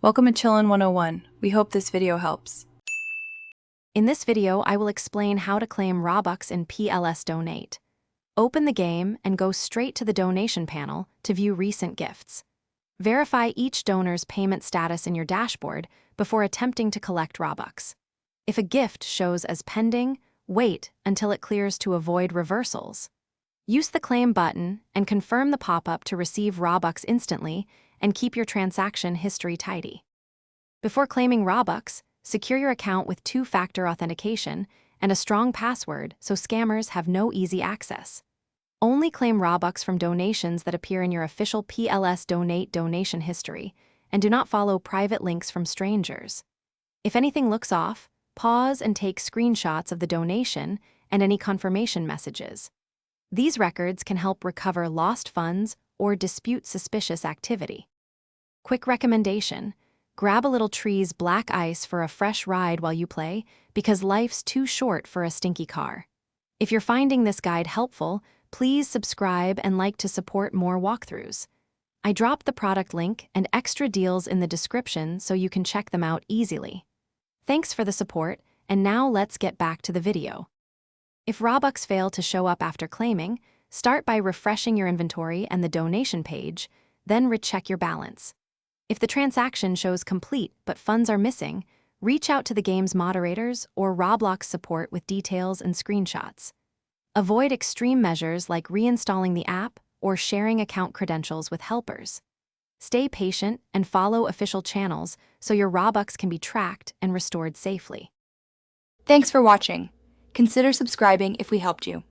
Welcome to Chillin' 101. We hope this video helps. In this video, I will explain how to claim Robux in PLS Donate. Open the game and go straight to the donation panel to view recent gifts. Verify each donor's payment status in your dashboard before attempting to collect Robux. If a gift shows as pending, wait until it clears to avoid reversals. Use the claim button and confirm the pop-up to receive Robux instantly and keep your transaction history tidy. Before claiming Robux, secure your account with two-factor authentication and a strong password so scammers have no easy access. Only claim Robux from donations that appear in your official PLS Donate donation history, and do not follow private links from strangers. If anything looks off, pause and take screenshots of the donation and any confirmation messages. These records can help recover lost funds or dispute suspicious activity. Quick recommendation: grab a little tree's black ice for a fresh ride while you play, because life's too short for a stinky car. If you're finding this guide helpful, please subscribe and like to support more walkthroughs. I dropped the product link and extra deals in the description so you can check them out easily. Thanks for the support, and now let's get back to the video. If Robux fail to show up after claiming, start by refreshing your inventory and the donation page, then recheck your balance. If the transaction shows complete but funds are missing, reach out to the game's moderators or Roblox support with details and screenshots. Avoid extreme measures like reinstalling the app or sharing account credentials with helpers. Stay patient and follow official channels so your Robux can be tracked and restored safely. Thanks for watching. Consider subscribing if we helped you.